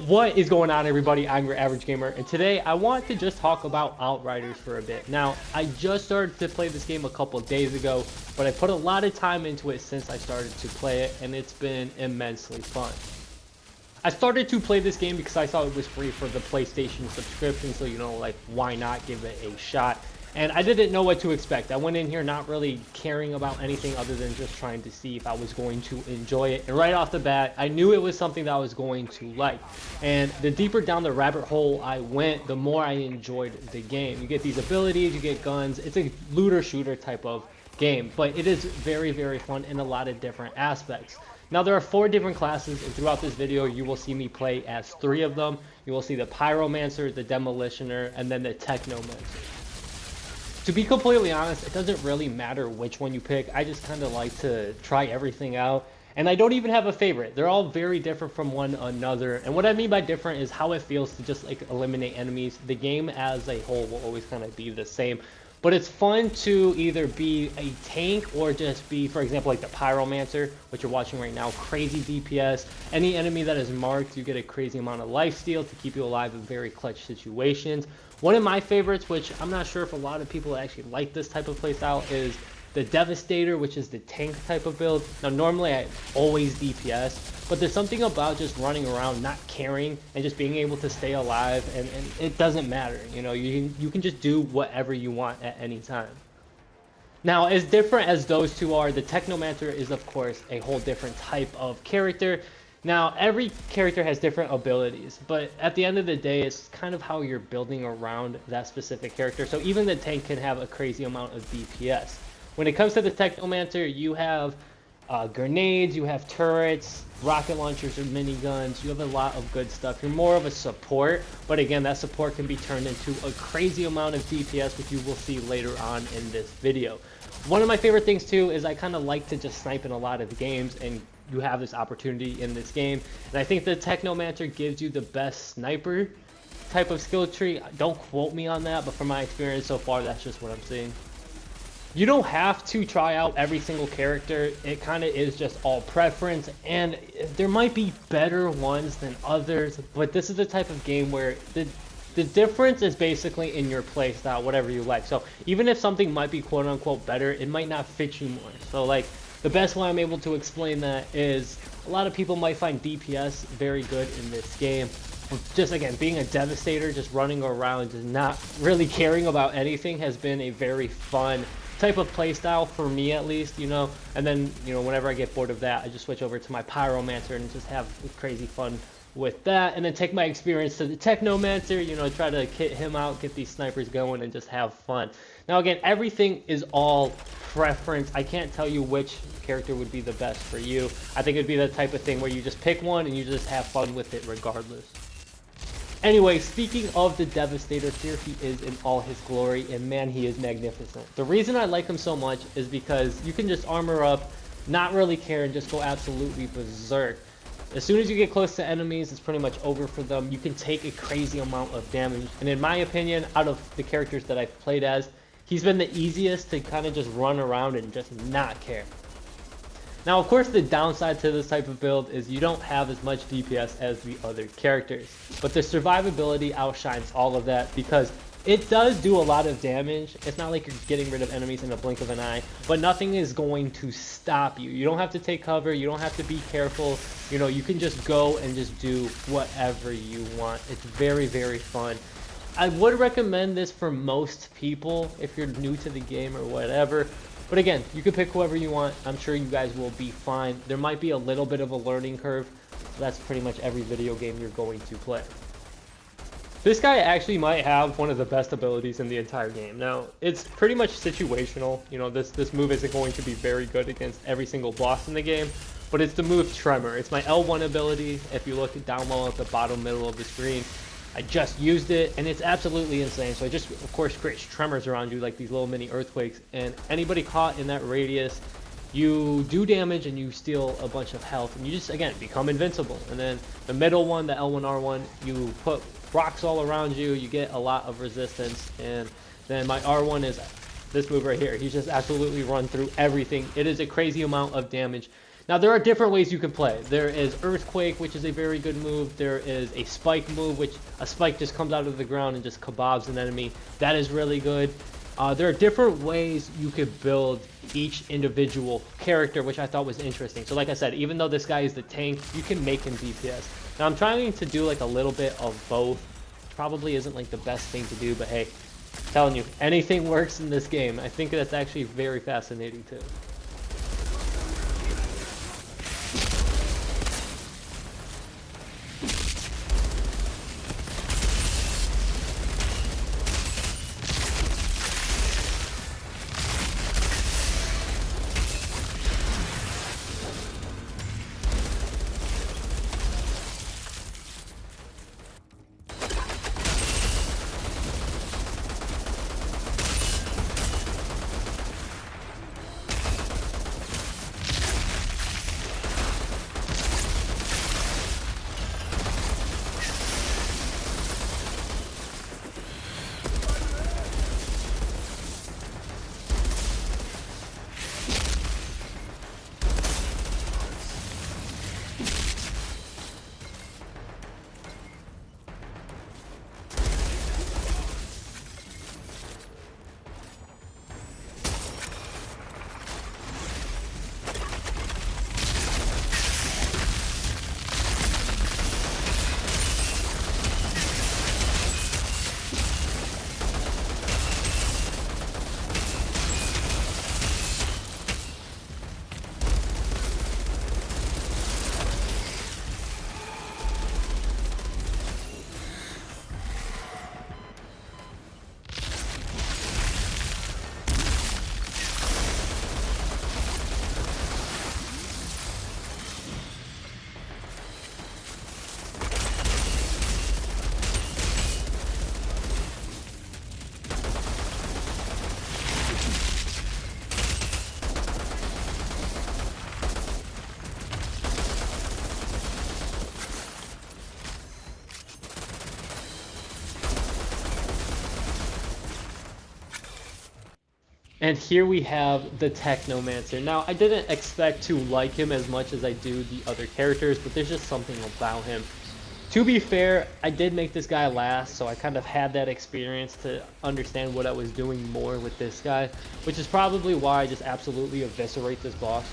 What is going on, everybody? I'm your average gamer, and today I want to just talk about Outriders for a bit. Now, I just started to play this game a couple days ago, but I put a lot of time into it since I started to play it, and it's been immensely fun. I started to play this game because I saw it was free for the PlayStation subscription, so like, why not give it a shot? And I didn't know what to expect. I went in here not really caring about anything other than just trying to see if I was going to enjoy it. And right off the bat, I knew it was something that I was going to like. And the deeper down the rabbit hole I went, the more I enjoyed the game. You get these abilities, you get guns. It's a looter shooter type of game, but it is very, very fun in a lot of different aspects. Now, there are 4 different classes, and throughout this video you will see me play as 3 of them. You will see the Pyromancer, the Demolitioner, and then the Technomancer. To be completely honest, it doesn't really matter which one you pick. I just kind of like to try everything out. And I don't even have a favorite. They're all very different from one another. And what I mean by different is how it feels to just like eliminate enemies. The game as a whole will always kind of be the same. But it's fun to either be a tank or just be, for example, like the Pyromancer, which you're watching right now, crazy DPS. Any enemy that is marked, you get a crazy amount of lifesteal to keep you alive in very clutch situations. One of my favorites, which I'm not sure if a lot of people actually like this type of playstyle, is the Devastator, which is the tank type of build. Now, normally I always DPS, but there's something about just running around, not caring, and just being able to stay alive, and it doesn't matter. You can just do whatever you want at any time. Now, as different as those two are, the Technomancer is, of course, a whole different type of character. Now, every character has different abilities, but at the end of the day, it's kind of how you're building around that specific character. So even the tank can have a crazy amount of DPS. When it comes to the Technomancer, you have grenades, you have turrets, rocket launchers or miniguns. You have a lot of good stuff. You're more of a support, but again, that support can be turned into a crazy amount of DPS, which you will see later on in this video. One of my favorite things too is I kind of like to just snipe in a lot of games, and you have this opportunity in this game. And I think the Technomancer gives you the best sniper type of skill tree. Don't quote me on that, but from my experience so far, that's just what I'm seeing. You don't have to try out every single character. It kind of is just all preference, and there might be better ones than others, but this is the type of game where the difference is basically in your play style, whatever you like. So even if something might be quote unquote better, it might not fit you more. So like, the best way I'm able to explain that is a lot of people might find DPS very good in this game. Just again, being a Devastator, just running around, just not really caring about anything has been a very fun type of playstyle for me, at least, and then whenever I get bored of that, I just switch over to my Pyromancer and just have crazy fun with that, and then take my experience to the Technomancer, try to kit him out, get these snipers going, and just have fun. Now again, everything is all preference. I can't tell you which character would be the best for you. I think it'd be the type of thing where you just pick one and you just have fun with it regardless. Anyway, speaking of the Devastator, here he is in all his glory, and man, he is magnificent. The reason I like him so much is because you can just armor up, not really care, and just go absolutely berserk. As soon as you get close to enemies, it's pretty much over for them. You can take a crazy amount of damage, and in my opinion, out of the characters that I've played as, he's been the easiest to kind of just run around and just not care. Now, of course, the downside to this type of build is you don't have as much DPS as the other characters, but the survivability outshines all of that because it does do a lot of damage. It's not like you're getting rid of enemies in a blink of an eye, but nothing is going to stop you. You don't have to take cover. You don't have to be careful. You can just go and just do whatever you want. It's very, very fun. I would recommend this for most people if you're new to the game or whatever. But again, you can pick whoever you want. I'm sure you guys will be fine. There might be a little bit of a learning curve. That's pretty much every video game you're going to play. This guy actually might have one of the best abilities in the entire game. Now, it's pretty much situational. This move isn't going to be very good against every single boss in the game, but it's the move Tremor. It's my L1 ability. If you look down low at the bottom middle of the screen, I just used it, and it's absolutely insane. So it just, of course, creates tremors around you, like these little mini earthquakes, and anybody caught in that radius, you do damage and you steal a bunch of health, and you just, again, become invincible. And then the middle one, the L1R1, you put rocks all around you, you get a lot of resistance. And then my R1 is this move right here. He's just absolutely run through everything. It is a crazy amount of damage. Now, there are different ways you can play. There is Earthquake, which is a very good move. There is a Spike move, which a spike just comes out of the ground and just kebabs an enemy. That is really good. There are different ways you could build each individual character, which I thought was interesting. So like I said, even though this guy is the tank, you can make him DPS. Now, I'm trying to do like a little bit of both. Probably isn't like the best thing to do, but hey, I'm telling you, anything works in this game. I think that's actually very fascinating too. And here we have the Technomancer. Now, I didn't expect to like him as much as I do the other characters, but there's just something about him. To be fair, I did make this guy last, so I kind of had that experience to understand what I was doing more with this guy, which is probably why I just absolutely eviscerate this boss.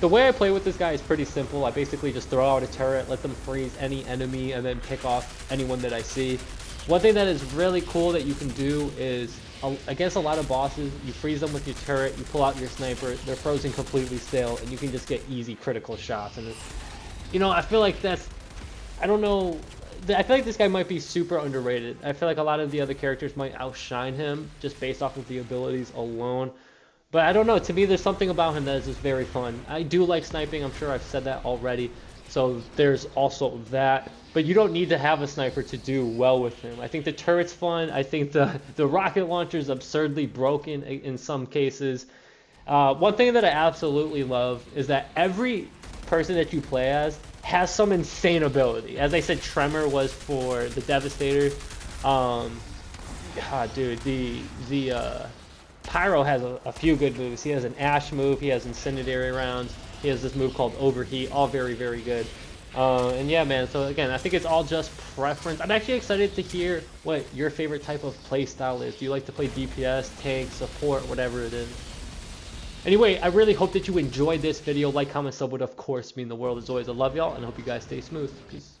The way I play with this guy is pretty simple. I basically just throw out a turret, let them freeze any enemy, and then pick off anyone that I see. One thing that is really cool that you can do is, against a lot of bosses, you freeze them with your turret, you pull out your sniper, they're frozen completely still, and you can just get easy critical shots. And you know, I feel like that's, I don't know, I feel like this guy might be super underrated. I feel like a lot of the other characters might outshine him just based off of the abilities alone. But I don't know, to me there's something about him that is just very fun. I do like sniping, I'm sure I've said that already. So there's also that. But you don't need to have a sniper to do well with him. I think the turret's fun. I think the rocket launcher is absurdly broken in some cases. One thing that I absolutely love is that every person that you play as has some insane ability. As I said, Tremor was for the Devastator. Dude, the Pyro has a few good moves. He has an Ash move, he has incendiary rounds, he has this move called Overheat, all very, very good. And yeah, man, so again, I think it's all just preference. I'm actually excited to hear what your favorite type of play style is. Do you like to play DPS, tank, support, whatever it is? Anyway, I really hope that you enjoyed this video. Like, comment, sub would of course mean the world. As always, I love y'all, and I hope you guys stay smooth. Peace.